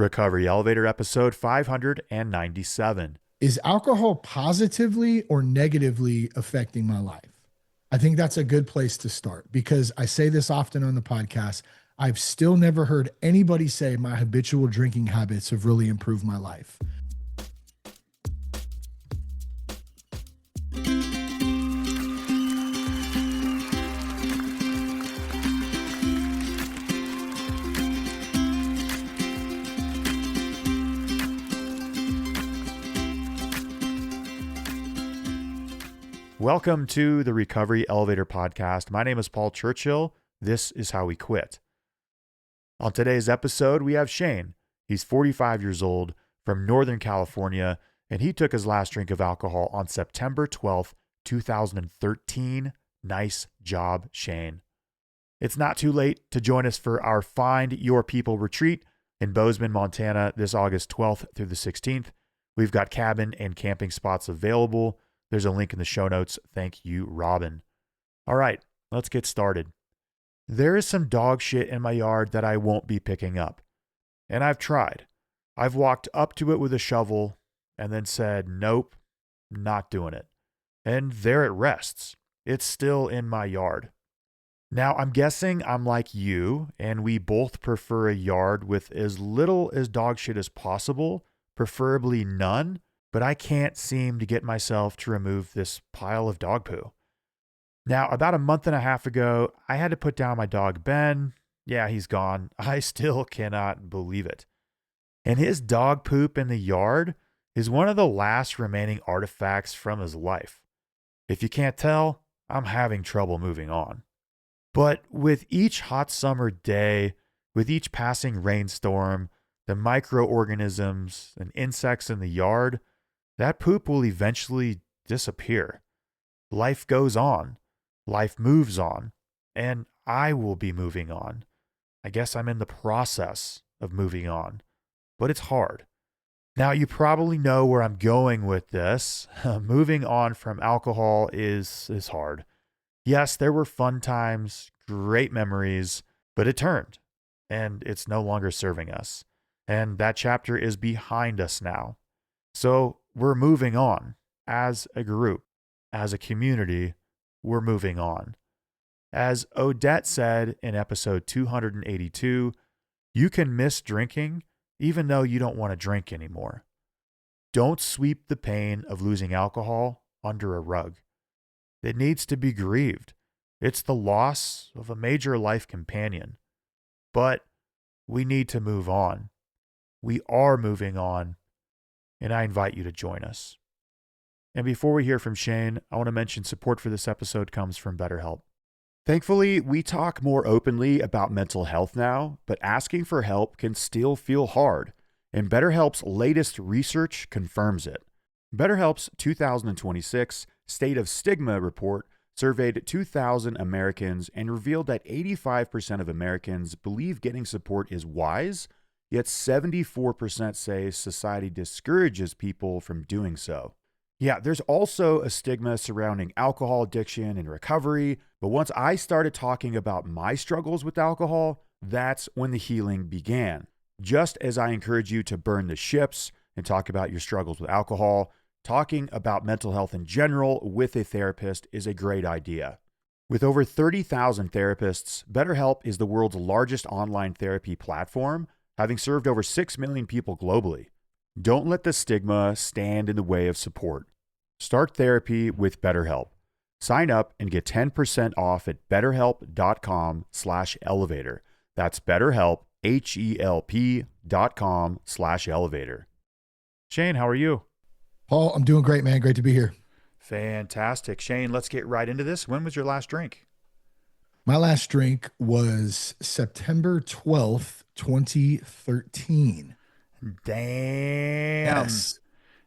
Recovery Elevator episode 597. Is alcohol positively or negatively affecting my life? I think that's a good place to start because I say this often on the podcast. I've still never heard anybody say my habitual drinking habits have really improved my life. Welcome to the Recovery Elevator podcast. My name is Paul Churchill. This is how we quit. On today's episode, we have Shane. He's 45 years old from Northern California, and he took his last drink of alcohol on September 12th, 2013. Nice job, Shane. It's not too late to join us for our Find Your People retreat in Bozeman, Montana, this August 12th through the 16th. We've got cabin and camping spots available. There's a link in the show notes. Thank you, Robin. All right, let's get started. There is some dog shit in my yard that I won't be picking up. And I've tried. I've walked up to it with a shovel and then said, nope, not doing it. And there it rests. It's still in my yard. Now, I'm guessing I'm like you, and we both prefer a yard with as little as dog shit as possible, preferably none. But I can't seem to get myself to remove this pile of dog poo. Now, about a month and a half ago, I had to put down my dog, Ben. Yeah, he's gone. I still cannot believe it. And his dog poop in the yard is one of the last remaining artifacts from his life. If you can't tell, I'm having trouble moving on. But with each hot summer day, with each passing rainstorm, the microorganisms and insects in the yard, that poop will eventually disappear. Life goes on. Life moves on. And I will be moving on. I guess I'm in the process of moving on. But it's hard. Now, you probably know where I'm going with this. Moving on from alcohol is hard. Yes, there were fun times, great memories, but it turned. And it's no longer serving us. And that chapter is behind us now. So we're moving on as a group, as a community, we're moving on. As Odette said in episode 282, you can miss drinking even though you don't want to drink anymore. Don't sweep the pain of losing alcohol under a rug. It needs to be grieved. It's the loss of a major life companion. But we need to move on. We are moving on. And I invite you to join us. And before we hear from Shane, I want to mention support for this episode comes from BetterHelp. Thankfully, we talk more openly about mental health now, but asking for help can still feel hard, and BetterHelp's latest research confirms it. BetterHelp's 2026 State of Stigma report surveyed 2,000 Americans and revealed that 85% of Americans believe getting support is wise, yet 74% say society discourages people from doing so. Yeah, there's also a stigma surrounding alcohol addiction and recovery, but once I started talking about my struggles with alcohol, that's when the healing began. Just as I encourage you to burn the ships and talk about your struggles with alcohol, talking about mental health in general with a therapist is a great idea. With over 30,000 therapists, BetterHelp is the world's largest online therapy platform, having served over 6 million people globally. Don't let the stigma stand in the way of support. Start therapy with BetterHelp. Sign up and get 10% off at betterhelp.com/elevator. That's BetterHelp, HELP.com/elevator. Shane, how are you? Paul, I'm doing great, man. Great to be here. Fantastic. Shane, let's get right into this. When was your last drink? My last drink was September 12th, 2013. Damn. Yes.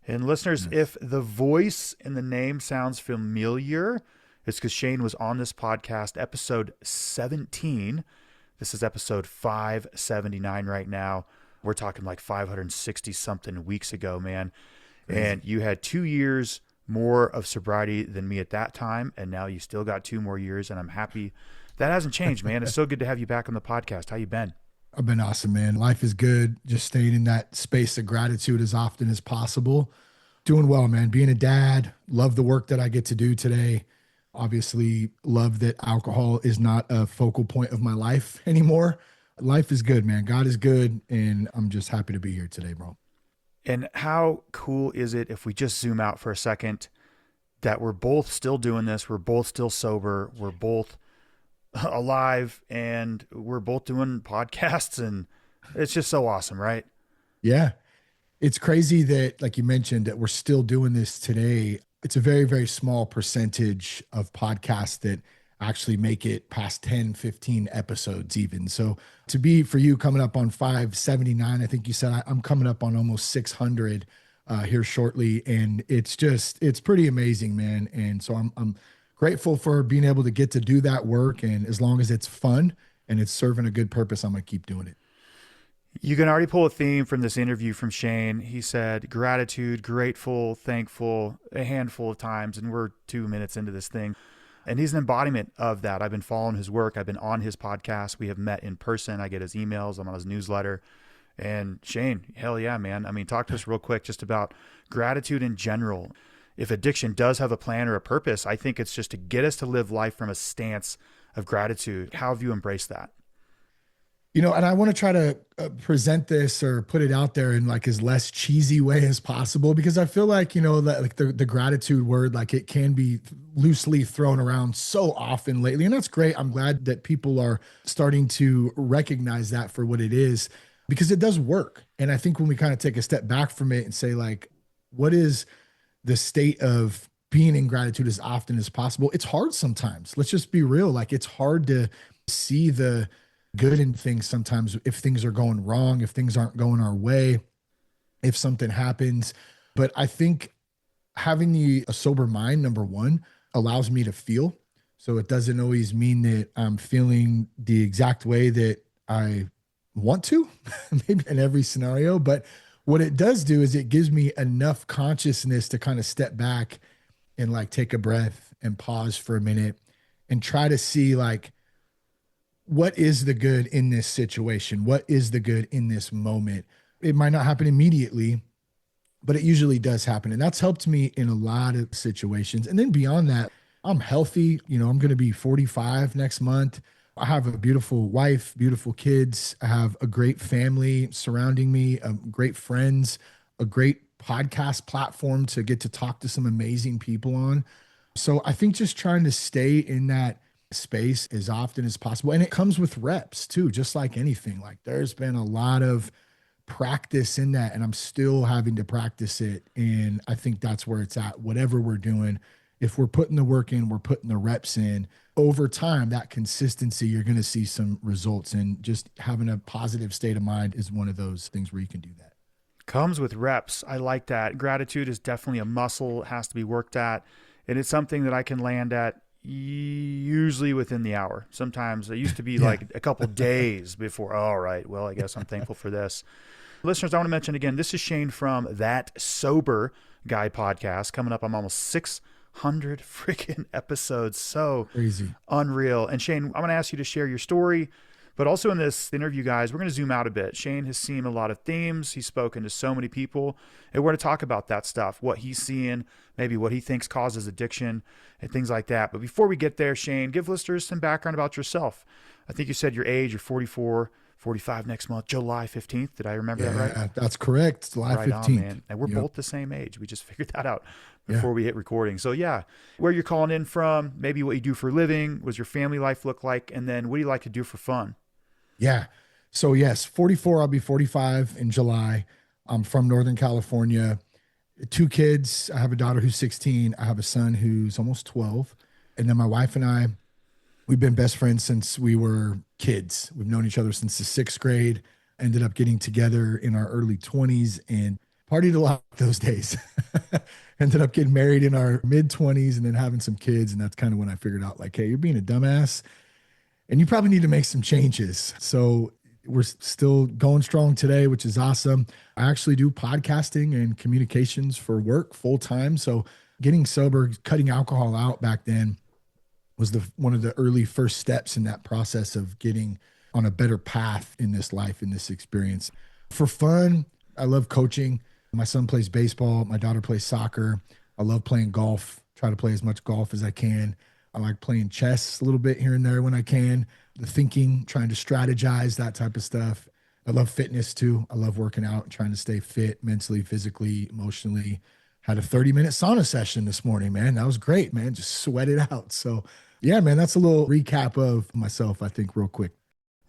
And listeners, if the voice and the name sounds familiar, it's because Shane was on this podcast, episode 17. This is episode 579 right now. We're talking like 560 something weeks ago, man. Crazy. And you had 2 years more of sobriety than me at that time. And now you still got 2 more years. And I'm happy that hasn't changed, man. It's so good to have you back on the podcast. How you been? I've been awesome, man. Life is good. Just staying in that space of gratitude as often as possible. Doing well, man. Being a dad, love the work that I get to do today. Obviously, love that alcohol is not a focal point of my life anymore. Life is good, man. God is good. And I'm just happy to be here today, bro. And how cool is it if we just zoom out for a second that we're both still doing this? We're both still sober. We're both alive and we're both doing podcasts, and it's just so awesome, right? Yeah. It's crazy that, like you mentioned, that we're still doing this today. It's a very, very small percentage of podcasts that actually make it past 10, 15 episodes, even. So to be for you coming up on 579, I think you said I'm coming up on almost 600 here shortly. And it's pretty amazing, man. And so I'm grateful for being able to get to do that work. And as long as it's fun and it's serving a good purpose, I'm going to keep doing it. You can already pull a theme from this interview from Shane. He said gratitude, grateful, thankful a handful of times, and we're 2 minutes into this thing. And he's an embodiment of that. I've been following his work. I've been on his podcast. We have met in person. I get his emails. I'm on his newsletter. And Shane, hell yeah, man. I mean, talk to us real quick just about gratitude in general. If addiction does have a plan or a purpose, I think it's just to get us to live life from a stance of gratitude. How have you embraced that? And I want to try to present this or put it out there in like as less cheesy way as possible, because I feel like, that like the gratitude word, like it can be loosely thrown around so often lately. And that's great. I'm glad that people are starting to recognize that for what it is, because it does work. And I think when we kind of take a step back from it and say, like, what is the state of being in gratitude as often as possible? It's hard sometimes. Let's just be real. Like, it's hard to see the good in things sometimes if things are going wrong, if things aren't going our way, if something happens. But I think having a sober mind, number one, allows me to feel. So it doesn't always mean that I'm feeling the exact way that I want to, maybe in every scenario. But what it does do is it gives me enough consciousness to kind of step back and like take a breath and pause for a minute and try to see, like, what is the good in this situation? What is the good in this moment? It might not happen immediately, but it usually does happen. And that's helped me in a lot of situations. And then beyond that, I'm healthy. I'm going to be 45 next month. I have a beautiful wife, beautiful kids. I have a great family surrounding me, great friends, a great podcast platform to get to talk to some amazing people on. So I think just trying to stay in that space as often as possible. And it comes with reps too, just like anything. Like, there's been a lot of practice in that, and I'm still having to practice it. And I think that's where it's at. Whatever we're doing, if we're putting the work in, we're putting the reps in, over time, that consistency, you're going to see some results. And just having a positive state of mind is one of those things where you can do that. Comes with reps. I like that. Gratitude is definitely a muscle. It has to be worked at. And it's something that I can land at usually within the hour. Sometimes it used to be like a couple days before. All right, well, I guess I'm thankful for this. Listeners, I want to mention again, this is Shane from That Sober Guy podcast. Coming up, I'm almost 600 freaking episodes. So Crazy. Unreal. And Shane, I'm going to ask you to share your story. But also in this interview, guys, we're going to zoom out a bit. Shane has seen a lot of themes. He's spoken to so many people. And we're going to talk about that stuff, what he's seeing, maybe what he thinks causes addiction and things like that. But before we get there, Shane, give listeners some background about yourself. I think you said your age, you're 44, 45 next month, July 15th. Did I remember that right? Yeah, that's correct. July 15th. On, man. And we're both the same age. We just figured that out before we hit recording. So yeah, where you're calling in from, maybe what you do for a living, what does your family life look like? And then what do you like to do for fun? Yeah. So yes, 44, I'll be 45 in July. I'm from Northern California. 2 kids. I have a daughter who's 16. I have a son who's almost 12. And then my wife and I, we've been best friends since we were kids. We've known each other since the 6th grade, ended up getting together in our early 20s and partied a lot those days. Ended up getting married in our mid 20s and then having some kids. And that's kind of when I figured out, like, hey, you're being a dumbass and you probably need to make some changes. So we're still going strong today, which is awesome. I actually do podcasting and communications for work full time. So getting sober, cutting alcohol out back then was one of the early first steps in that process of getting on a better path in this life, in this experience. For fun, I love coaching. My son plays baseball. My daughter plays soccer. I love playing golf, try to play as much golf as I can. I like playing chess a little bit here and there when I can. The thinking, trying to strategize, that type of stuff. I love fitness too. I love working out, trying to stay fit mentally, physically, emotionally. Had a 30-minute sauna session this morning, man. That was great, man. Just sweat it out. So, yeah, man, that's a little recap of myself, I think, real quick.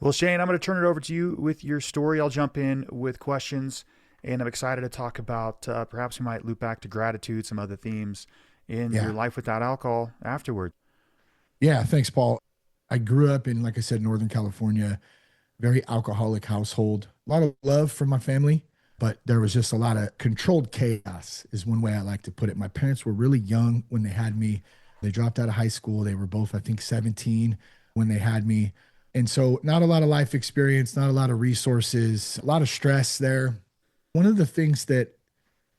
Well, Shane, I'm going to turn it over to you with your story. I'll jump in with questions, and I'm excited to talk about perhaps we might loop back to gratitude, some other themes in your life without alcohol afterward. Yeah, thanks, Paul. I grew up in, like I said, Northern California, very alcoholic household. A lot of love from my family, but there was just a lot of controlled chaos, is one way I like to put it. My parents were really young when they had me. They dropped out of high school. They were both, I think, 17 when they had me. And so, not a lot of life experience, not a lot of resources, a lot of stress there. One of the things that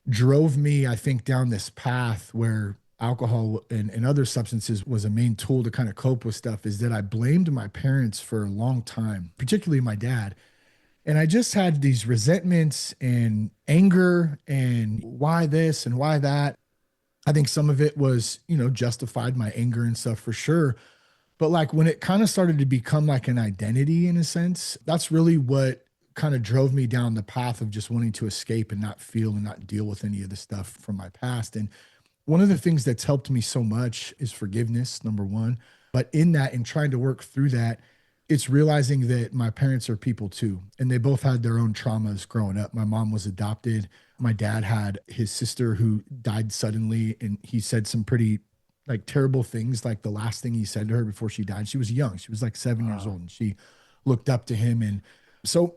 drove me, I think, down this path where alcohol and other substances was a main tool to kind of cope with stuff is that I blamed my parents for a long time, particularly my dad. And I just had these resentments and anger and why this and why that. I think some of it was, justified, my anger and stuff for sure. But like when it kind of started to become like an identity in a sense, that's really what kind of drove me down the path of just wanting to escape and not feel and not deal with any of the stuff from my past. And one of the things that's helped me so much is forgiveness, number one. But in that and trying to work through that, it's realizing that my parents are people too. And they both had their own traumas growing up. My mom was adopted. My dad had his sister who died suddenly. And he said some pretty like terrible things. Like the last thing he said to her before she died, she was young. She was like 7 years old and she looked up to him. And so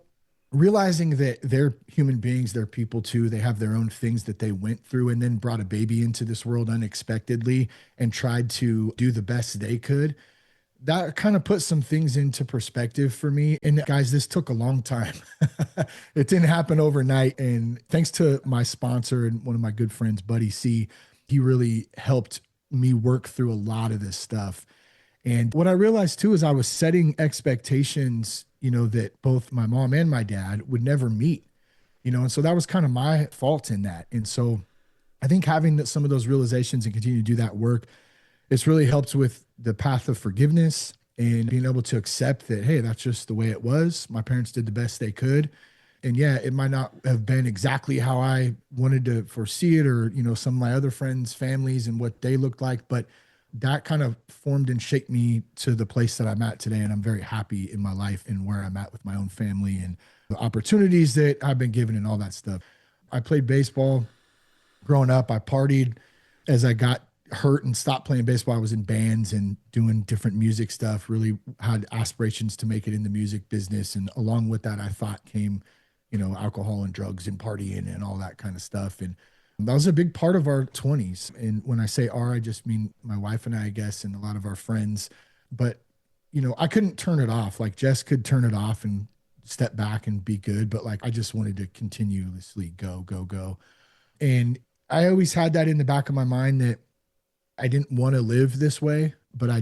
realizing that they're human beings, they're people too. They have their own things that they went through and then brought a baby into this world unexpectedly and tried to do the best they could. That kind of put some things into perspective for me. And guys, this took a long time. It didn't happen overnight. And thanks to my sponsor and one of my good friends, Buddy C, he really helped me work through a lot of this stuff. And what I realized too is I was setting expectations, that both my mom and my dad would never meet, and so that was kind of my fault in that. And so I think having some of those realizations and continue to do that work, it's really helped with the path of forgiveness and being able to accept that, hey, that's just the way it was. My parents did the best they could. And yeah, it might not have been exactly how I wanted to foresee it or, some of my other friends' families and what they looked like, but that kind of formed and shaped me to the place that I'm at today. And I'm very happy in my life and where I'm at with my own family and the opportunities that I've been given and all that stuff. I played baseball growing up. I partied. As I got hurt and stopped playing baseball, I was in bands and doing different music stuff, really had aspirations to make it in the music business. And along with that, I thought came, alcohol and drugs and partying and all that kind of stuff. And that was a big part of our 20s. And when I say our, I just mean my wife and I guess, and a lot of our friends. But, I couldn't turn it off. Like Jess could turn it off and step back and be good. But like, I just wanted to continuously go, go, go. And I always had that in the back of my mind that I didn't want to live this way, but I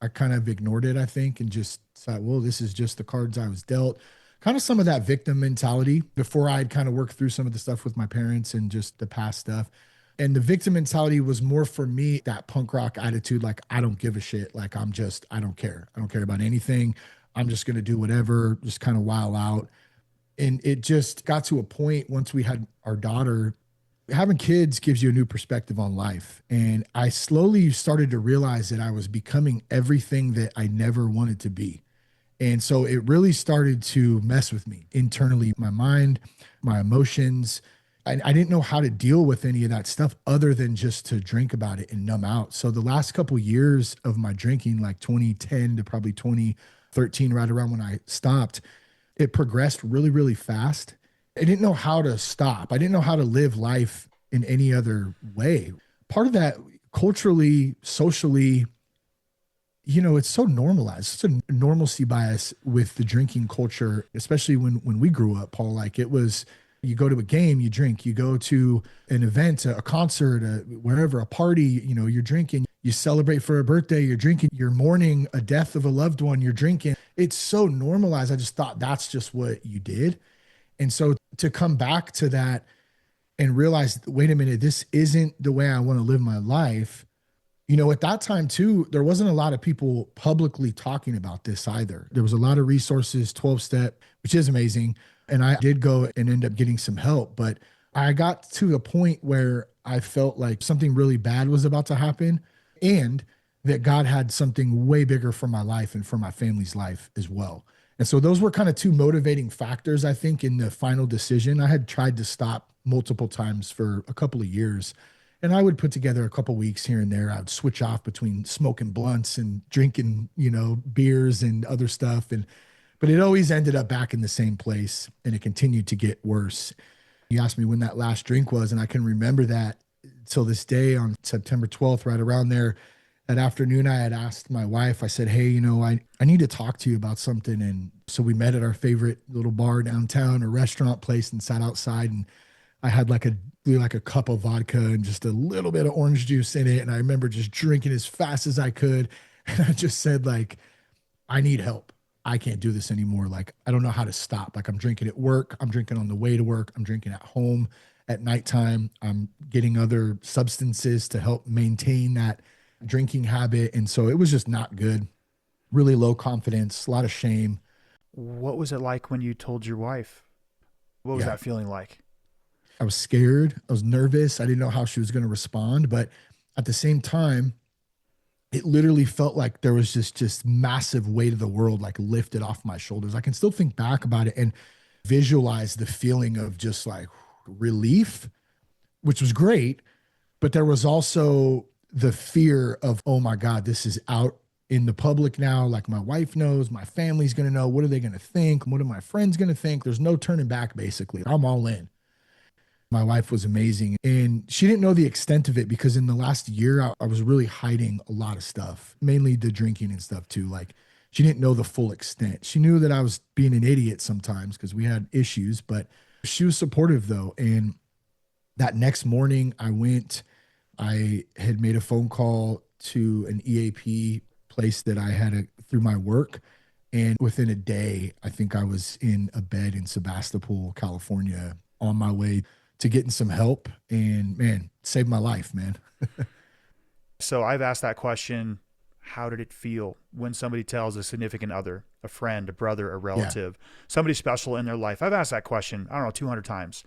kind of ignored it, I think, and just thought, well, this is just the cards I was dealt. Kind of some of that victim mentality before I'd kind of worked through some of the stuff with my parents and just the past stuff. And the victim mentality was more for me, that punk rock attitude, like, I don't give a shit. Like, I don't care. I don't care about anything. I'm just going to do whatever, just kind of wild out. And it just got to a point once we had our daughter, having kids gives you a new perspective on life. And I slowly started to realize that I was becoming everything that I never wanted to be. And so it really started to mess with me internally, my mind, my emotions. I didn't know how to deal with any of that stuff other than just to drink about it and numb out. So the last couple of years of my drinking, like 2010 to probably 2013, right around when I stopped, it progressed really, really fast. I didn't know how to stop. I didn't know how to live life in any other way. Part of that culturally, socially, it's so normalized. It's a normalcy bias with the drinking culture, especially when we grew up, Paul. Like it was, you go to a game, you drink. You go to an event, a concert, wherever, a party, you're drinking. You celebrate for a birthday, you're drinking. You're mourning a death of a loved one, you're drinking. it's so normalized. I just thought that's just what you did. And so to come back to that and realize, wait a minute, this isn't the way I want to live my life. At that time too, there wasn't a lot of people publicly talking about this either. There was a lot of resources, 12 step, which is amazing. And I did go and end up getting some help, but I got to a point where I felt like something really bad was about to happen and that God had something way bigger for my life and for my family's life as well. And so those were kind of two motivating factors, I think, in the final decision. I had tried to stop multiple times for a couple of years, and I would put together a couple of weeks here and there. I'd switch off between smoking blunts and drinking, beers and other stuff. But it always ended up back in the same place, and it continued to get worse. You asked me when that last drink was, and I can remember that till this day on September 12th, right around there. That afternoon, I had asked my wife, I said, hey, I need to talk to you about something. And so we met at our favorite little bar downtown, a restaurant place, and sat outside. And I had like a cup of vodka and just a little bit of orange juice in it. And I remember just drinking as fast as I could. And I just said, like, I need help. I can't do this anymore. Like, I don't know how to stop. Like, I'm drinking at work. I'm drinking on the way to work. I'm drinking at home at nighttime. I'm getting other substances to help maintain that drinking habit. And so it was just not good. Really low confidence, a lot of shame. What was it like when you told your wife? What was Yeah. that feeling like? I was scared. I was nervous. I didn't know how she was going to respond. But at the same time, it literally felt like there was just massive weight of the world like lifted off my shoulders. I can still think back about it and visualize the feeling of just like relief, which was great. But there was also the fear of, oh my God, this is out in the public now. Like, my wife knows, my family's going to know. What are they going to think? What are my friends going to think? There's no turning back, basically. I'm all in. My wife was amazing. And she didn't know the extent of it because in the last year, I was really hiding a lot of stuff, mainly the drinking and stuff too. Like, she didn't know the full extent. She knew that I was being an idiot sometimes because we had issues, but she was supportive though. And that next morning I had made a phone call to an EAP place that I had through my work. And within a day, I think I was in a bed in Sebastopol, California, on my way to getting some help. And man, saved my life, man. So I've asked that question. How did it feel when somebody tells a significant other, a friend, a brother, a relative, somebody special in their life? I've asked that question, I don't know, 200 times.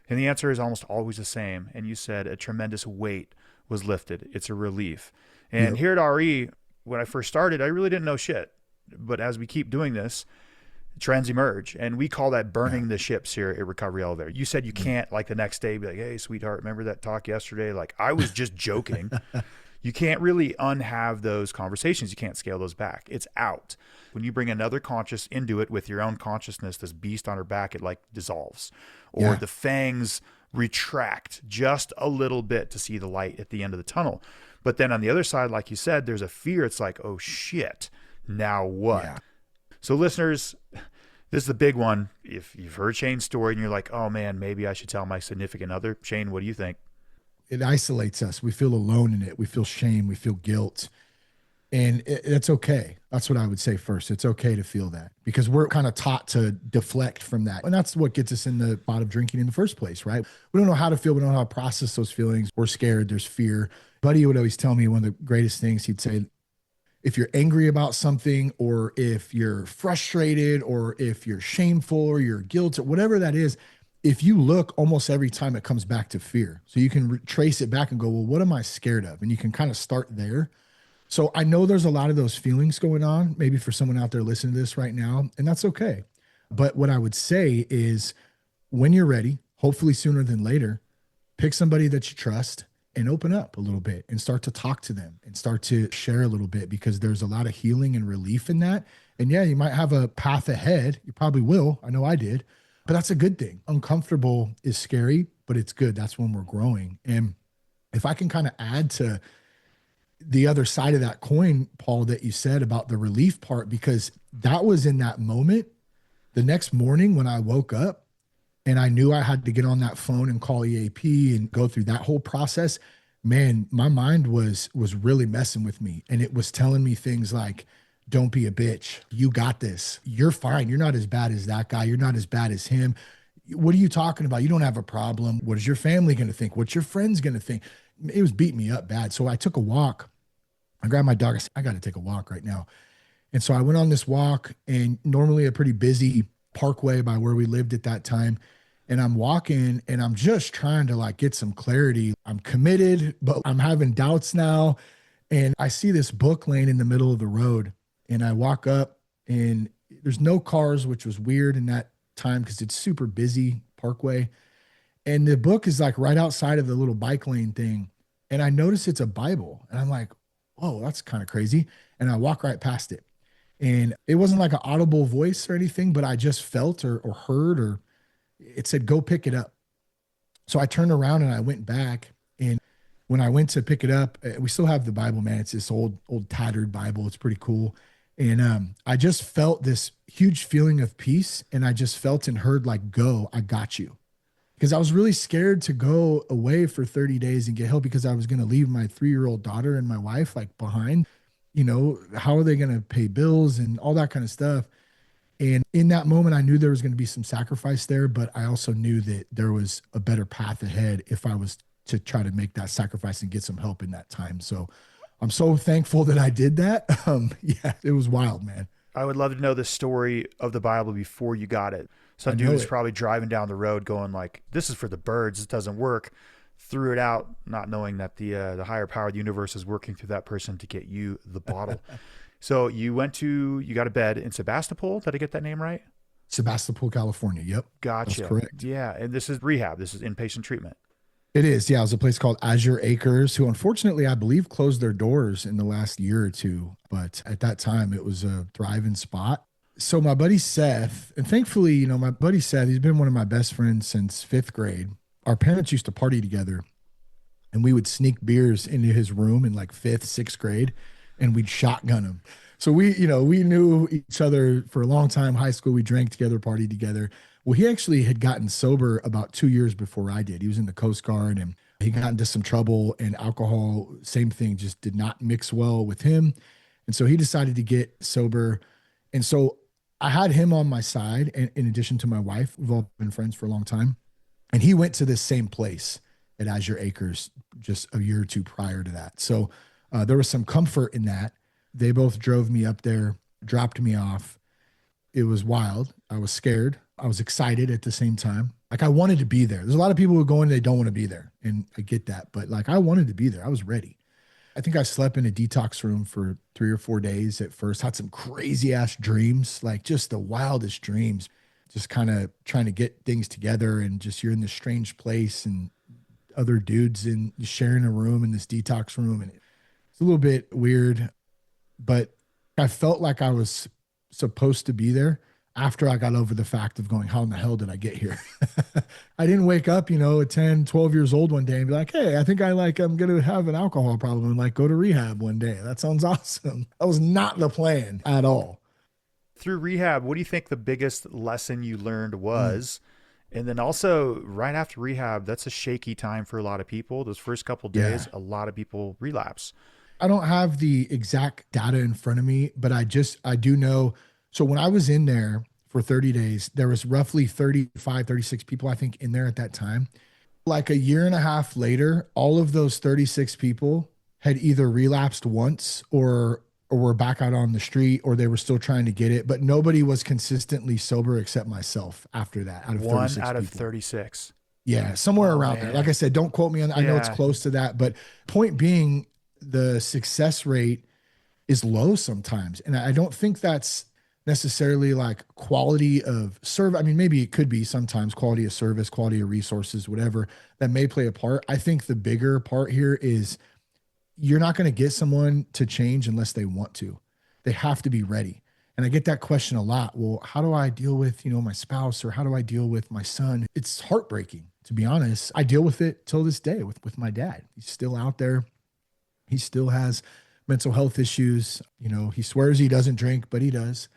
And the answer is almost always the same. And you said a tremendous weight was lifted. It's a relief. And here at RE, when I first started, I really didn't know shit. But as we keep doing this, trends emerge. And we call that burning the ships here at Recovery Elevator. You said you can't, like, the next day be like, hey, sweetheart, remember that talk yesterday? Like, I was just joking. You can't really unhave those conversations. You can't scale those back. It's out. When you bring another conscious into it with your own consciousness, this beast on her back, it like dissolves. Or the fangs retract just a little bit to see the light at the end of the tunnel. But then on the other side, like you said, there's a fear. It's like, oh shit, now what? Yeah. So listeners, this is the big one. If you've heard Shane's story and you're like, oh man, maybe I should tell my significant other. Shane, what do you think? It isolates us. We feel alone in it. We feel shame. We feel guilt. And it's okay. That's what I would say first. It's okay to feel that because we're kind of taught to deflect from that. And that's what gets us in the pot of drinking in the first place, right? We don't know how to feel. We don't know how to process those feelings. We're scared. There's fear. Buddy would always tell me one of the greatest things. He'd say, if you're angry about something, or if you're frustrated, or if you're shameful, or you're guilty, whatever that is, if you look, almost every time it comes back to fear. So you can trace it back and go, well, what am I scared of? And you can kind of start there. So I know there's a lot of those feelings going on, maybe for someone out there listening to this right now, and that's okay. But what I would say is when you're ready, hopefully sooner than later, pick somebody that you trust and open up a little bit and start to talk to them and start to share a little bit, because there's a lot of healing and relief in that. And yeah, you might have a path ahead. You probably will. I know I did, but that's a good thing. Uncomfortable is scary, but it's good. That's when we're growing. And if I can kind of add to the other side of that coin, Paul, that you said about the relief part, because that was in that moment. The next morning when I woke up and I knew I had to get on that phone and call EAP and go through that whole process, man, my mind was really messing with me. And it was telling me things like, Don't be a bitch. You got this. You're fine. You're not as bad as that guy. You're not as bad as him. What are you talking about? You don't have a problem. What is your family going to think? What's your friends going to think? It was beating me up bad. So I took a walk. I grabbed my dog. I said, I got to take a walk right now. And so I went on this walk, and normally a pretty busy parkway by where we lived at that time. And I'm walking and I'm just trying to like get some clarity. I'm committed, but I'm having doubts now. And I see this book laying in the middle of the road. And I walk up, and there's no cars, which was weird in that time because it's super busy parkway. And the book is like right outside of the little bike lane thing. And I notice it's a Bible. And I'm like, whoa, that's kind of crazy. And I walk right past it. And it wasn't like an audible voice or anything, but I just felt or heard, or it said, go pick it up. So I turned around and I went back. And when I went to pick it up, we still have the Bible, man. It's this old tattered Bible. It's pretty cool. And I just felt this huge feeling of peace. And I just felt and heard like, go, I got you. Because I was really scared to go away for 30 days and get help, because I was going to leave my 3-year-old daughter and my wife like behind. How are they going to pay bills and all that kind of stuff? And in that moment, I knew there was going to be some sacrifice there, but I also knew that there was a better path ahead if I was to try to make that sacrifice and get some help in that time. So I'm so thankful that I did that. Yeah, it was wild, man. I would love to know the story of the Bible before you got it. Some dude was probably driving down the road going like, this is for the birds. This doesn't work. Threw it out, not knowing that the higher power of the universe is working through that person to get you the bottle. So you got a bed in Sebastopol. Did I get that name right? Sebastopol, California. Yep. Gotcha. That's correct. Yeah. And this is rehab. This is inpatient treatment. It is. Yeah. It was a place called Azure Acres, who unfortunately, I believe, closed their doors in the last year or two. But at that time, it was a thriving spot. So my buddy Seth, and thankfully, my buddy Seth, he's been one of my best friends since 5th grade. Our parents used to party together, and we would sneak beers into his room in like 5th, 6th grade, and we'd shotgun him. So we knew each other for a long time. High school, we drank together, partied together. Well, he actually had gotten sober about 2 years before I did. He was in the Coast Guard, and he got into some trouble, and alcohol, same thing, just did not mix well with him. And so he decided to get sober. And so I had him on my side, and in addition to my wife. We've all been friends for a long time. And he went to this same place at Azure Acres just a year or two prior to that. So there was some comfort in that. They both drove me up there, dropped me off. It was wild. I was scared. I was excited at the same time. Like, I wanted to be there. There's a lot of people who go in, they don't want to be there. And I get that. But like, I wanted to be there. I was ready. I think I slept in a detox room for 3 or 4 days at first, had some crazy ass dreams, like just the wildest dreams, just kind of trying to get things together. And just, you're in this strange place and other dudes in sharing a room in this detox room. And it's a little bit weird, but I felt like I was supposed to be there after I got over the fact of going, how in the hell did I get here? I didn't wake up, at 10, 12 years old one day and be like, hey, I think I'm going to have an alcohol problem and like go to rehab one day. That sounds awesome. That was not the plan at all. Through rehab, what do you think the biggest lesson you learned was? And then also right after rehab, that's a shaky time for a lot of people. Those first couple of days, a lot of people relapse. I don't have the exact data in front of me, but I do know. So when I was in there for 30 days, there was roughly 35, 36 people, I think, in there at that time. Like a year and a half later, all of those 36 people had either relapsed once or were back out on the street, or they were still trying to get it. But nobody was consistently sober except myself after that, out of 36 One out of people. 36. Yeah, somewhere around there. Like I said, don't quote me on that. I know it's close to that. But point being, the success rate is low sometimes. And I don't think that's necessarily like quality of service. I mean, maybe it could be sometimes quality of service, quality of resources, whatever that may play a part. I think the bigger part here is you're not going to get someone to change unless they want to. They have to be ready. And I get that question a lot. Well, how do I deal with, my spouse, or how do I deal with my son? It's heartbreaking, to be honest. I deal with it till this day with my dad. He's still out there. He still has mental health issues. He swears he doesn't drink, but he does.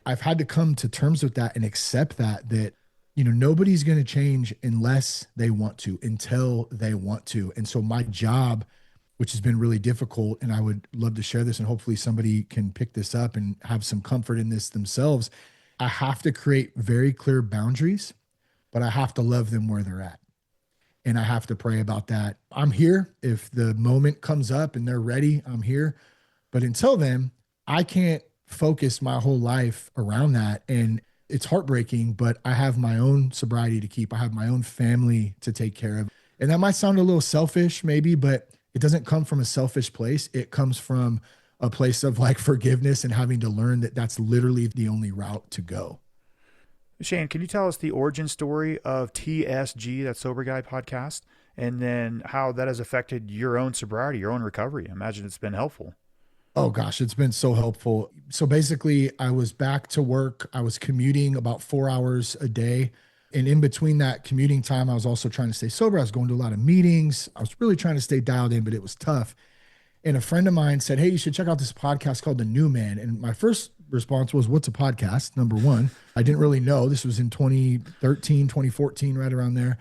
I've had to come to terms with that and accept that nobody's going to change unless they want to, until they want to. And so my job which has been really difficult. And I would love to share this, and hopefully somebody can pick this up and have some comfort in this themselves. I have to create very clear boundaries, but I have to love them where they're at. And I have to pray about that. I'm here. If the moment comes up and they're ready, I'm here. But until then, I can't focus my whole life around that. And it's heartbreaking, but I have my own sobriety to keep. I have my own family to take care of. And that might sound a little selfish, maybe, but it doesn't come from a selfish place. It comes from a place of like forgiveness and having to learn that that's literally the only route to go. Shane, can you tell us the origin story of TSG, that Sober Guy podcast, and then how that has affected your own sobriety, your own recovery? I imagine it's been helpful. Oh gosh, it's been so helpful. So basically, I was back to work. I was commuting about 4 hours a day. And in between that commuting time, I was also trying to stay sober. I was going to a lot of meetings. I was really trying to stay dialed in, but it was tough. And a friend of mine said, "Hey, you should check out this podcast called The New Man." And my first response was, "What's a podcast?" Number one, I didn't really know. This was in 2013, 2014, right around there.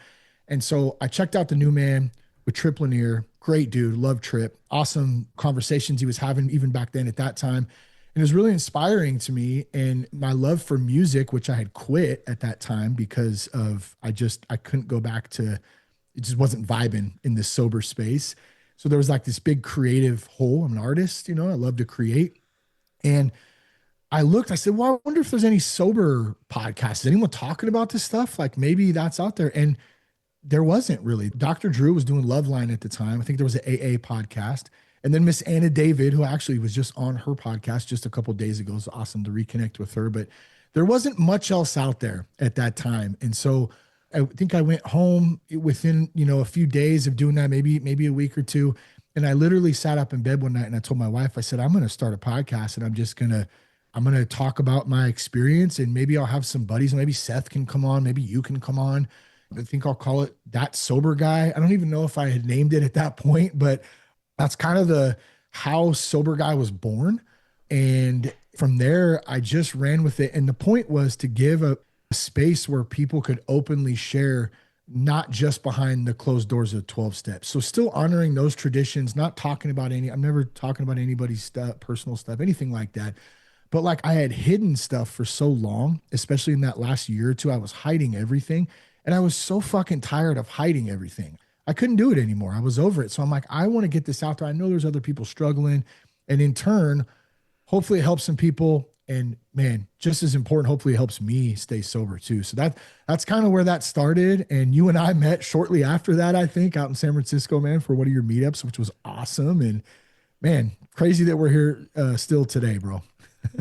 And so I checked out The New Man with Trip Lanier. Great dude. Love Trip. Awesome conversations he was having even back then at that time. And it was really inspiring to me. And my love for music, which I had quit at that time because of, I couldn't go back to, it just wasn't vibing in this sober space. So there was like this big creative hole. I'm an artist, I love to create. And I looked, I said, well, I wonder if there's any sober podcasts. Is anyone talking about this stuff? Like maybe that's out there. And there wasn't really. Dr. Drew was doing Loveline at the time. I think there was an AA podcast. And then Miss Anna David, who actually was just on her podcast just a couple of days ago. It was awesome to reconnect with her. But there wasn't much else out there at that time. And so I think I went home within, a few days of doing that, maybe a week or two. And I literally sat up in bed one night and I told my wife, I said, I'm going to start a podcast and I'm going to talk about my experience, and maybe I'll have some buddies. Maybe Seth can come on. Maybe you can come on. I think I'll call it That Sober Guy. I don't even know if I had named it at that point, but that's kind of how Sober Guy was born. And from there, I just ran with it. And the point was to give a space where people could openly share, not just behind the closed doors of 12 steps. So still honoring those traditions, not talking about I'm never talking about anybody's stuff, personal stuff, anything like that. But like I had hidden stuff for so long, especially in that last year or two, I was hiding everything. And I was so fucking tired of hiding everything. I couldn't do it anymore. I was over it. So I'm like, I want to get this out there. I know there's other people struggling. And in turn, hopefully it helps some people. And man, just as important, hopefully it helps me stay sober too. So that's kind of where that started. And you and I met shortly after that, I think, out in San Francisco, man, for one of your meetups, which was awesome. And man, crazy that we're here still today, bro.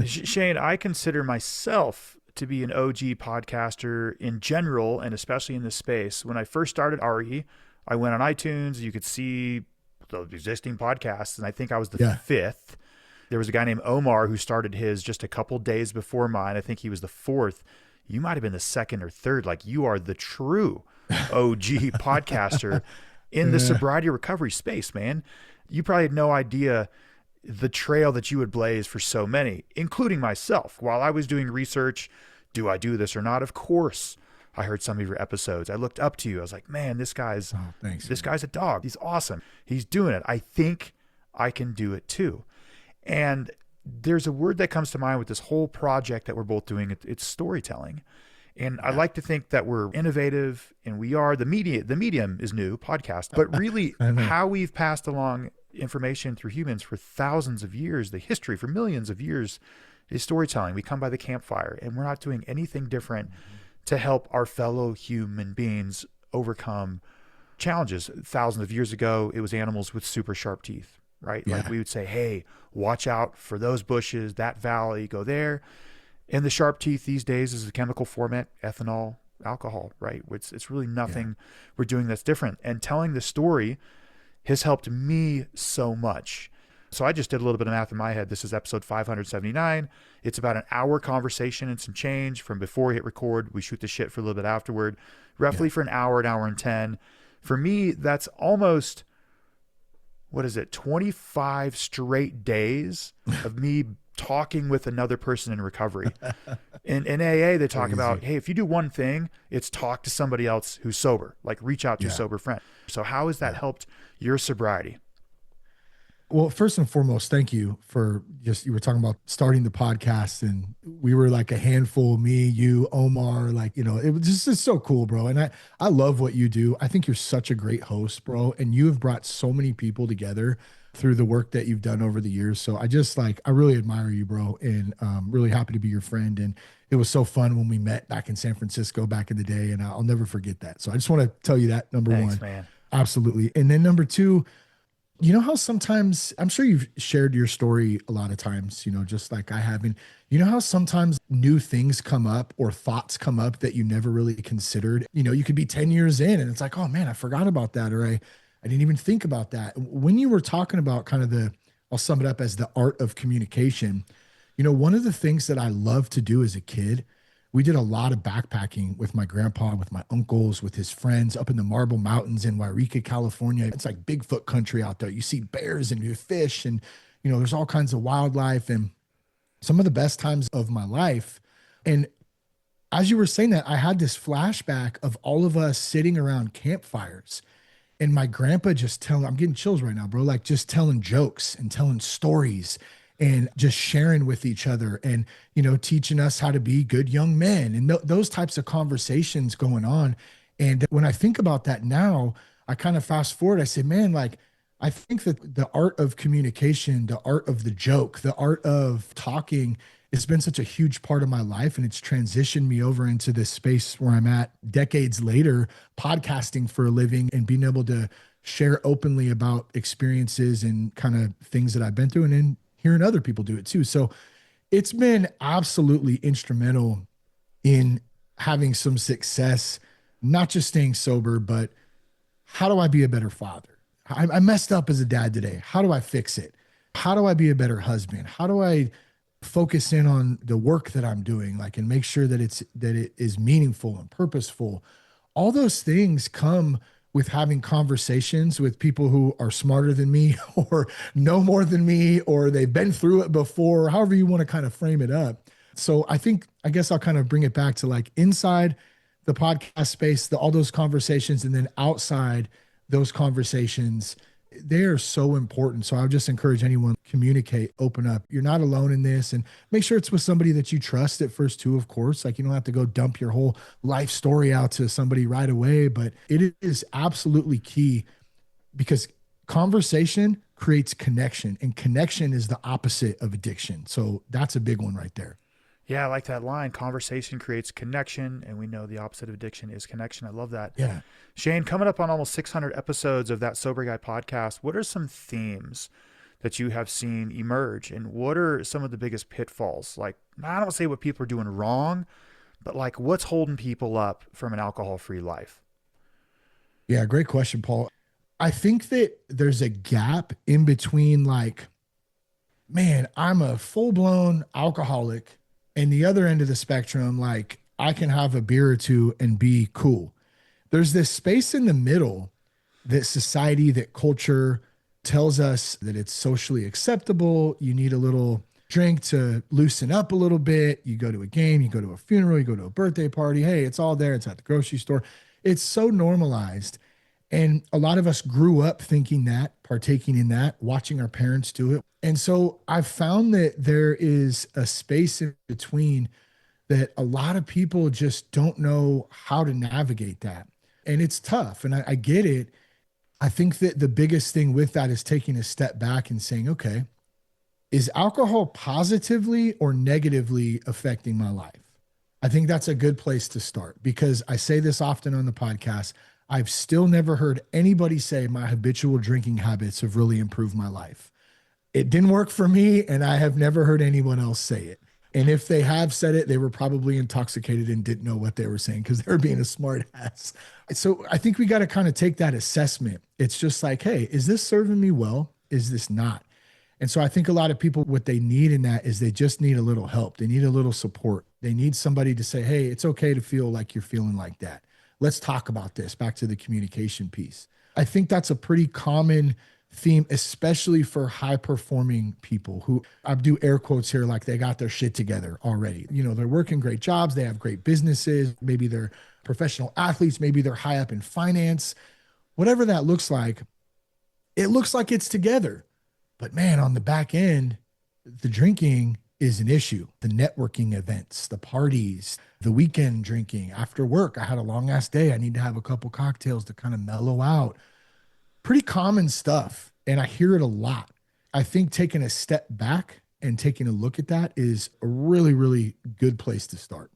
Shane, I consider myself to be an OG podcaster in general, and especially in this space. When I first started RE, I went on iTunes. You could see the existing podcasts, and I think I was the fifth. There was a guy named Omar who started his just a couple days before mine. I think he was the fourth. You might have been the second or third. Like, you are the true OG podcaster in the sobriety recovery space, man. You probably had no idea the trail that you would blaze for so many, including myself. While I was doing research, do I do this or not? Of course, I heard some of your episodes. I looked up to you. I was like, man, this guy's a dog. He's awesome. He's doing it. I think I can do it too. And there's a word that comes to mind with this whole project that we're both doing. It's storytelling. And I like to think that we're innovative, and we are. The medium is new, podcast, but really how we've passed along information through humans for thousands of years, the history for millions of years, is storytelling. We come by the campfire, and we're not doing anything different to help our fellow human beings overcome challenges. Thousands of years ago, it was animals with super sharp teeth, right? Yeah. Like we would say, hey, watch out for those bushes, that valley, go there. And the sharp teeth these days is a chemical format, ethanol, alcohol, right? It's really nothing we're doing that's different. And telling the story has helped me so much. So I just did a little bit of math in my head. This is episode 579. It's about an hour conversation and some change from before we hit record. We shoot the shit for a little bit afterward, roughly for an hour and 10. For me, that's almost, 25 straight days of me talking with another person in recovery. In AA, they talk about, hey, if you do one thing, it's talk to somebody else who's sober, like reach out to a sober friend. So how has that helped your sobriety? Well, first and foremost, thank you for just, you were talking about starting the podcast, and we were like a handful, me, you, Omar, like, it was just, it's so cool, bro. And I love what you do. I think you're such a great host, bro. And you have brought so many people together through the work that you've done over the years. So I just like, I really admire you, bro. And really happy to be your friend. And it was so fun when we met back in San Francisco back in the day. And I'll never forget that. So I just want to tell you that, number Thanks, one. man. Absolutely. And then number two, you know how sometimes, I'm sure you've shared your story a lot of times, just like I have. And you know how sometimes new things come up or thoughts come up that you never really considered? You could be 10 years in and it's like, oh man, I forgot about that. Or I didn't even think about that. When you were talking about kind of I'll sum it up as the art of communication. One of the things that I loved to do as a kid, we did a lot of backpacking with my grandpa, with my uncles, with his friends up in the Marble Mountains in Wairika, California. It's like Bigfoot country out there. You see bears and you fish, and there's all kinds of wildlife, and some of the best times of my life. And as you were saying that, I had this flashback of all of us sitting around campfires and my grandpa just telling, I'm getting chills right now, bro, like just telling jokes and telling stories and just sharing with each other and, teaching us how to be good young men and those types of conversations going on. And when I think about that now, I kind of fast forward, I say, man, like, I think that the art of communication, the art of the joke, the art of talking, it's been such a huge part of my life, and it's transitioned me over into this space where I'm at decades later, podcasting for a living and being able to share openly about experiences and kind of things that I've been through, and then hearing other people do it too. So it's been absolutely instrumental in having some success, not just staying sober, but how do I be a better father? I messed up as a dad today. How do I fix it? How do I be a better husband? How do I focus in on the work that I'm doing, like, and make sure that it is meaningful and purposeful? All those things come with having conversations with people who are smarter than me or know more than me, or they've been through it before, however you want to kind of frame it up. So I guess I'll kind of bring it back to like inside the podcast space, all those conversations, and then outside those conversations, they are so important. So I would just encourage anyone, communicate, open up. You're not alone in this, and make sure it's with somebody that you trust at first too, of course. Like, you don't have to go dump your whole life story out to somebody right away, but it is absolutely key because conversation creates connection, and connection is the opposite of addiction. So that's a big one right there. Yeah, I like that line. Conversation creates connection, and we know the opposite of addiction is connection. I love that. Yeah. Shane, coming up on almost 600 episodes of That Sober Guy podcast, what are some themes that you have seen emerge, and what are some of the biggest pitfalls? Like, I don't say what people are doing wrong, but like what's holding people up from an alcohol-free life? Yeah, great question, Paul. I think that there's a gap in between, like, man, I'm a full blown alcoholic, and the other end of the spectrum, like, I can have a beer or two and be cool. There's this space in the middle that society, that culture tells us that it's socially acceptable. You need a little drink to loosen up a little bit. You go to a game, you go to a funeral, you go to a birthday party. Hey, it's all there. It's at the grocery store. It's so normalized. And a lot of us grew up thinking that, partaking in that, watching our parents do it. And so I've found that there is a space in between that a lot of people just don't know how to navigate that. And it's tough. And I get it. I think that the biggest thing with that is taking a step back and saying, okay, is alcohol positively or negatively affecting my life? I think that's a good place to start, because I say this often on the podcast. I've still never heard anybody say my habitual drinking habits have really improved my life. It didn't work for me, and I have never heard anyone else say it. And if they have said it, they were probably intoxicated and didn't know what they were saying because they were being a smart ass. So I think we got to kind of take that assessment. It's just like, hey, is this serving me well? Is this not? And so I think a lot of people, what they need in that is they just need a little help. They need a little support. They need somebody to say, hey, it's okay to feel like you're feeling like that. Let's talk about this. Back to the communication piece. I think that's a pretty common theme, especially for high performing people who, I do air quotes here, like they got their shit together already. They're working great jobs. They have great businesses. Maybe they're professional athletes. Maybe they're high up in finance. Whatever that looks like, it looks like it's together. But man, on the back end, the drinking is an issue. The networking events, the parties, the weekend drinking after work. I had a long ass day. I need to have a couple cocktails to kind of mellow out. Pretty common stuff. And I hear it a lot. I think taking a step back and taking a look at that is a really, really good place to start.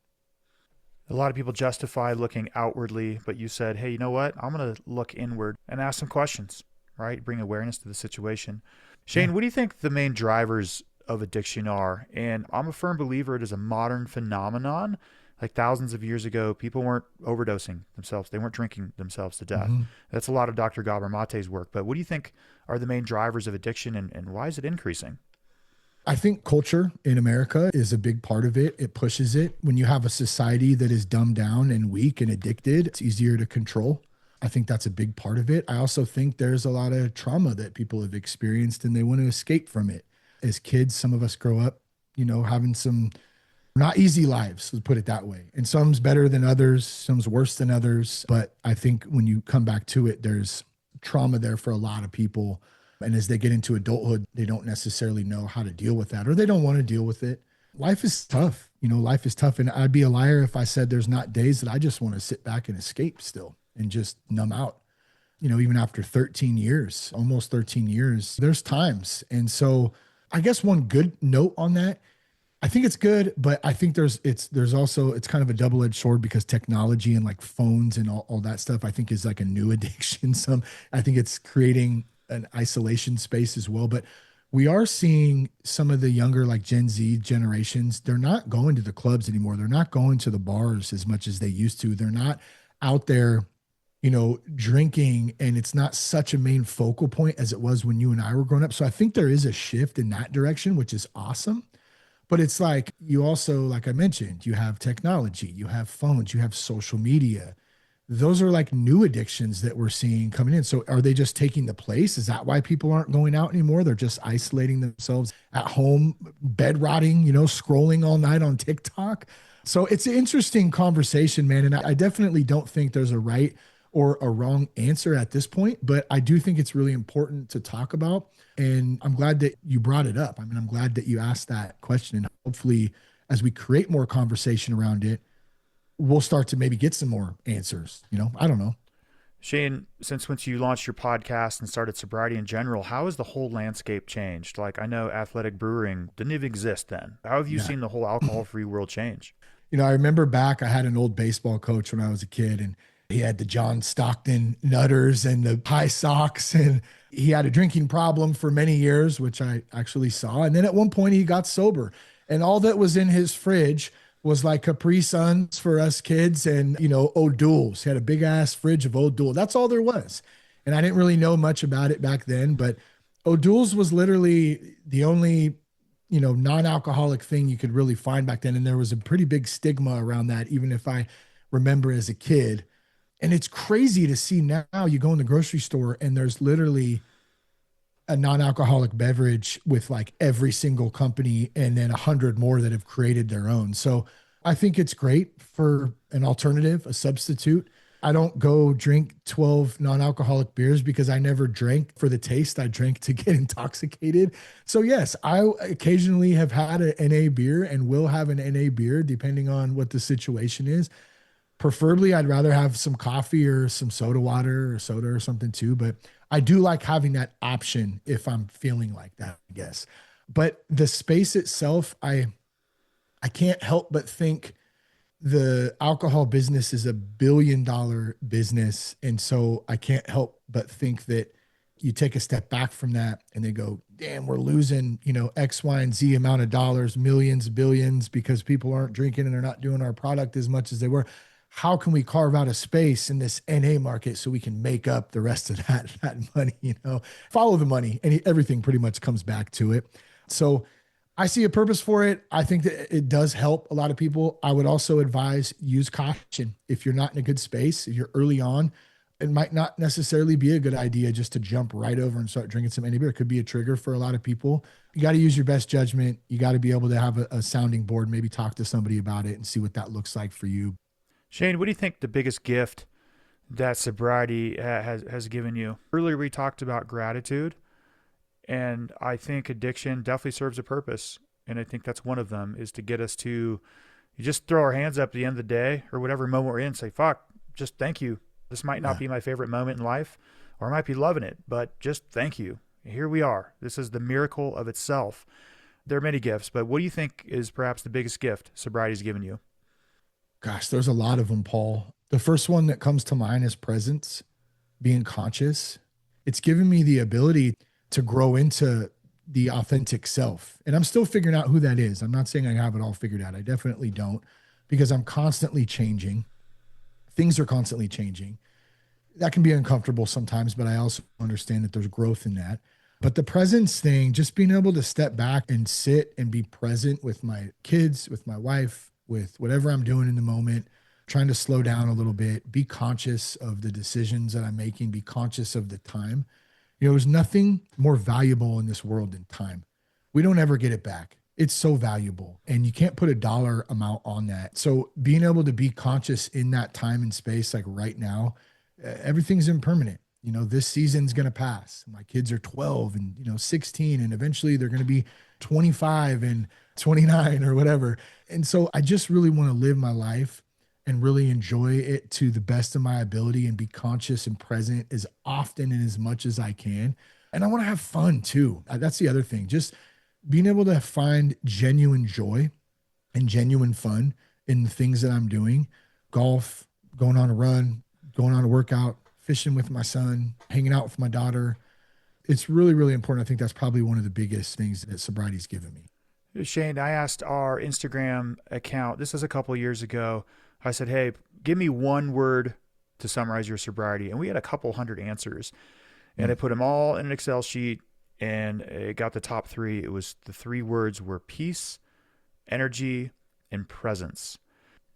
A lot of people justify looking outwardly, but you said, hey, you know what? I'm going to look inward and ask some questions, right? Bring awareness to the situation. Yeah. Shane, what do you think the main drivers of addiction are? And I'm a firm believer it is a modern phenomenon. Like thousands of years ago, people weren't overdosing themselves. They weren't drinking themselves to death. Mm-hmm. That's a lot of Dr. Gabor Mate's work. But what do you think are the main drivers of addiction and why is it increasing? I think culture in America is a big part of it. It pushes it. When you have a society that is dumbed down and weak and addicted, it's easier to control. I think that's a big part of it. I also think there's a lot of trauma that people have experienced and they want to escape from it. As kids, some of us grow up, having some not easy lives, let's put it that way. And some's better than others, some's worse than others. But I think when you come back to it, there's trauma there for a lot of people. And as they get into adulthood, they don't necessarily know how to deal with that or they don't want to deal with it. Life is tough. Life is tough. And I'd be a liar if I said there's not days that I just want to sit back and escape still and just numb out. Even after 13 years, almost 13 years, there's times. And so I guess one good note on that, I think it's good, but I think there's also, it's kind of a double-edged sword because technology and like phones and all that stuff, I think is like a new addiction. I think it's creating an isolation space as well. But we are seeing some of the younger, like Gen Z generations, they're not going to the clubs anymore. They're not going to the bars as much as they used to. They're not out there, drinking, and it's not such a main focal point as it was when you and I were growing up. So I think there is a shift in that direction, which is awesome. But it's like you also, like I mentioned, you have technology, you have phones, you have social media. Those are like new addictions that we're seeing coming in. So are they just taking the place? Is that why people aren't going out anymore? They're just isolating themselves at home, bed rotting, scrolling all night on TikTok. So it's an interesting conversation, man. And I definitely don't think there's a right or a wrong answer at this point, but I do think it's really important to talk about. And I'm glad that you brought it up. I mean, I'm glad that you asked that question. And hopefully, as we create more conversation around it, we'll start to maybe get some more answers. I don't know. Shane, since once you launched your podcast and started sobriety in general, how has the whole landscape changed? Like I know athletic brewing didn't even exist then. How have you seen the whole alcohol-free world change? I remember back, I had an old baseball coach when I was a kid, and he had the John Stockton nutters and the high socks, and he had a drinking problem for many years, which I actually saw. And then at one point he got sober, and all that was in his fridge was like Capri Suns for us kids and, O'Doul's. He had a big ass fridge of O'Doul. That's all there was. And I didn't really know much about it back then, but O'Doul's was literally the only, non-alcoholic thing you could really find back then. And there was a pretty big stigma around that, even if I remember as a kid. And it's crazy to see now you go in the grocery store and there's literally a non-alcoholic beverage with like every single company and then 100 more that have created their own. So I think it's great for an alternative, a substitute. I don't go drink 12 non-alcoholic beers because I never drank for the taste. I drank to get intoxicated. So yes, I occasionally have had an NA beer and will have an NA beer depending on what the situation is. Preferably, I'd rather have some coffee or some soda water or soda or something too. But I do like having that option if I'm feeling like that, I guess. But the space itself, I can't help but think the alcohol business is $1 billion business. And so I can't help but think that you take a step back from that and they go, damn, we're losing, X, Y, and Z amount of dollars, millions, billions, because people aren't drinking and they're not doing our product as much as they were. How can we carve out a space in this NA market so we can make up the rest of that money, follow the money, and everything pretty much comes back to it. So I see a purpose for it. I think that it does help a lot of people. I would also advise use caution. If you're not in a good space, if you're early on, it might not necessarily be a good idea just to jump right over and start drinking some NA beer. It could be a trigger for a lot of people. You got to use your best judgment. You got to be able to have a sounding board, maybe talk to somebody about it and see what that looks like for you. Shane, what do you think the biggest gift that sobriety has given you? Earlier we talked about gratitude, And I think addiction definitely serves a purpose. And I think that's one of them, is to get us to you just throw our hands up at the end of the day or whatever moment we're in and say, fuck, just thank you. This might not Yeah. be my favorite moment in life, or I might be loving it, but just thank you. Here we are. This is the miracle of itself. There are many gifts, but what do you think is perhaps the biggest gift sobriety's given you? Gosh, there's a lot of them, Paul. The first one that comes to mind is presence, being conscious. It's given me the ability to grow into the authentic self. And I'm still figuring out who that is. I'm not saying I have it all figured out. I definitely don't, because I'm constantly changing. Things are constantly changing. That can be uncomfortable sometimes, but I also understand that there's growth in that. But the presence thing, just being able to step back and sit and be present with my kids, with my wife, with whatever I'm doing in the moment, trying to slow down a little bit, be conscious of the decisions that I'm making, be conscious of the time. There's nothing more valuable in this world than time. We don't ever get it back. It's so valuable, and you can't put a dollar amount on that. So being able to be conscious in that time and space, like right now, everything's impermanent. This season's going to pass. My kids are 12 and, 16, and eventually they're going to be 25 and 29 or whatever. And so I just really want to live my life and really enjoy it to the best of my ability and be conscious and present as often and as much as I can. And I want to have fun too. That's the other thing. Just being able to find genuine joy and genuine fun in the things that I'm doing. Golf, going on a run, going on a workout, fishing with my son, hanging out with my daughter. It's really, really important. I think that's probably one of the biggest things that sobriety's given me. Shane, I asked our Instagram account, this is a couple of years ago. I said, hey, give me one word to summarize your sobriety. And we had a couple hundred answers. And I put them all in an Excel sheet, and it got the top three. It was the three words were peace, energy, and presence,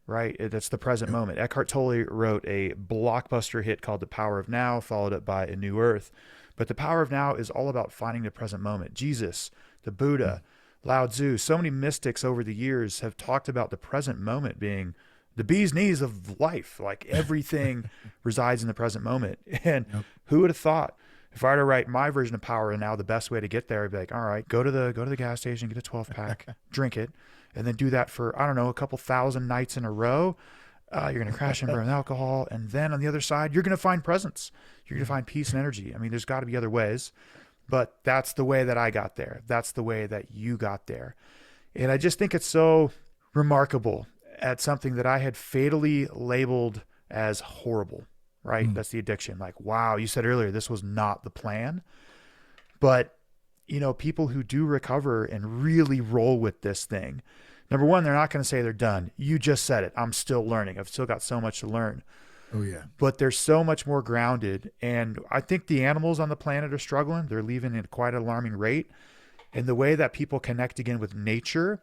right? That's the present moment. Eckhart Tolle wrote a blockbuster hit called The Power of Now, followed up by A New Earth. But the power of now is all about finding the present moment. Jesus, the Buddha, Lao Tzu, so many mystics over the years have talked about the present moment being the bee's knees of life. Like everything resides in the present moment. And who would have thought, if I were to write my version of power and now the best way to get there, I'd be like, all right, go to the gas station, get a 12-pack, drink it, and then do that for, I don't know, a couple thousand nights in a row. You're going to crash and burn alcohol. And then on the other side, you're going to find presence. You're going to find peace and energy. I mean, there's got to be other ways, but that's the way that I got there. That's the way that you got there. And I just think it's so remarkable at something that I had fatally labeled as horrible, right? That's the addiction. Like, wow, you said earlier, this was not the plan. But, people who do recover and really roll with this thing, number one, they're not going to say they're done. You just said it. I'm still learning. I've still got so much to learn. Oh, yeah. But they're so much more grounded. And I think the animals on the planet are struggling. They're leaving at quite an alarming rate. And the way that people connect again with nature,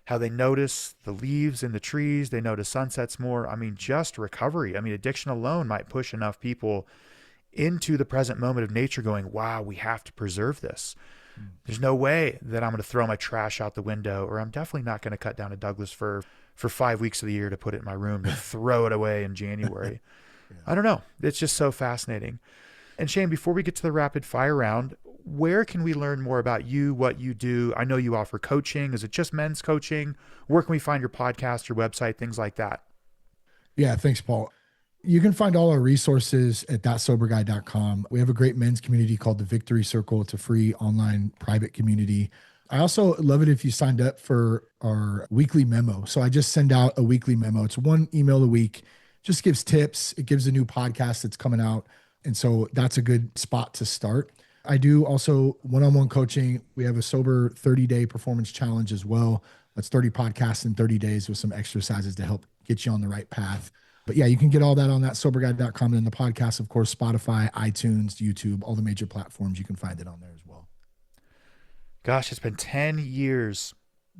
how they notice the leaves in the trees, they notice sunsets more. I mean, just recovery. I mean, addiction alone might push enough people into the present moment of nature going, wow, we have to preserve this. There's no way that I'm going to throw my trash out the window, or I'm definitely not going to cut down a Douglas fir for 5 weeks of the year to put it in my room to throw it away in January. I don't know. It's just so fascinating. And Shane, before we get to the rapid fire round, where can we learn more about you, what you do? I know you offer coaching. Is it just men's coaching? Where can we find your podcast, your website, things like that? Yeah, thanks, Paul. You can find all our resources at thatsoberguy.com. We have a great men's community called the Victory Circle. It's a free online private community. I also love it if you signed up for our weekly memo. So I just send out a weekly memo. It's one email a week, just gives tips. It gives a new podcast that's coming out. And so that's a good spot to start. I do also one-on-one coaching. We have a sober 30-day performance challenge as well. That's 30 podcasts in 30 days with some exercises to help get you on the right path. But yeah, you can get all that on thatsoberguy.com, and then the podcast, of course, Spotify, iTunes, YouTube, all the major platforms. You can find it on there as well. Gosh, it's been 10 years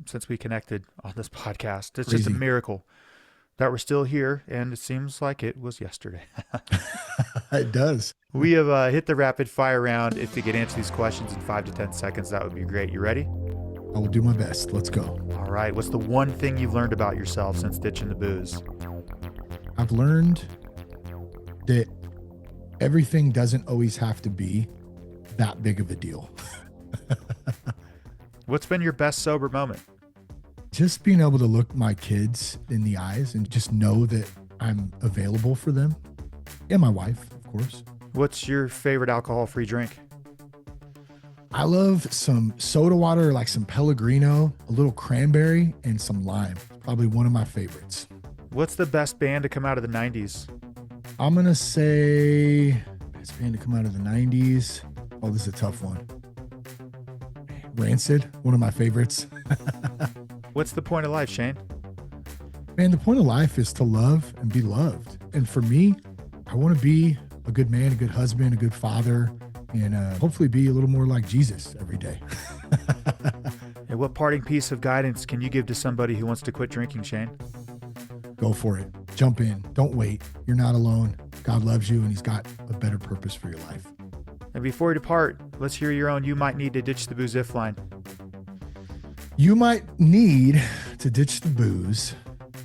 since we connected on this podcast. It's Crazy. Just a miracle that we're still here, and it seems like it was yesterday. It does. We have hit the rapid fire round. If you could answer these questions in 5 to 10 seconds, that would be great. You ready? I will do my best. Let's go. All right. What's the one thing you've learned about yourself since ditching the booze? I've learned that everything doesn't always have to be that big of a deal. What's been your best sober moment? Just being able to look my kids in the eyes and just know that I'm available for them. And my wife, of course. What's your favorite alcohol-free drink? I love some soda water, like some Pellegrino, a little cranberry, and some lime. Probably one of my favorites. What's the best band to come out of the 90s? I'm going to say best band to come out of the 90s. Oh, this is a tough one. Rancid, one of my favorites. What's the point of life, Shane? Man, the point of life is to love and be loved. And for me, I want to be a good man, a good husband, a good father, and hopefully be a little more like Jesus every day. And what parting piece of guidance can you give to somebody who wants to quit drinking, Shane? Go for it. Jump in. Don't wait. You're not alone. God loves you, and he's got a better purpose for your life. And before we depart, let's hear your own "You Might Need to Ditch the Booze If" line. You might need to ditch the booze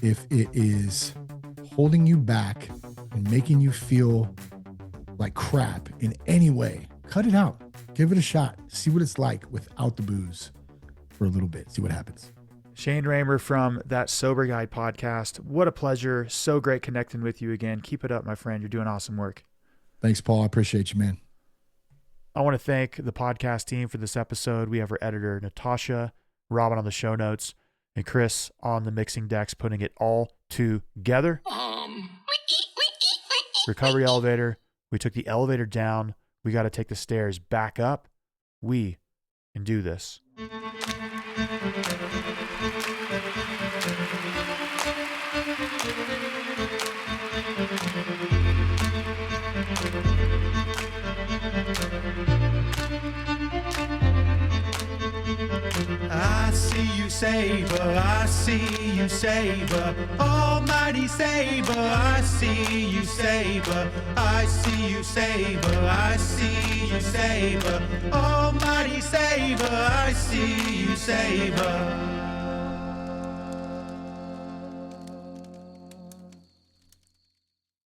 if it is holding you back and making you feel like crap in any way. Cut it out. Give it a shot. See what it's like without the booze for a little bit. See what happens. Shane Raymer from That Sober Guy podcast. What a pleasure. So great connecting with you again. Keep it up, my friend. You're doing awesome work. Thanks, Paul. I appreciate you, man. I want to thank the podcast team for this episode. We have our editor, Natasha, Robin on the show notes, and Chris on the mixing decks, putting it all together. Recovery elevator. We took the elevator down. We got to take the stairs back up. We can do this. I see you, Savior, I see you, Savior, Almighty Savior, I see you, Savior, I see you, Savior, I see you, Savior, Almighty Savior, I see you, Savior.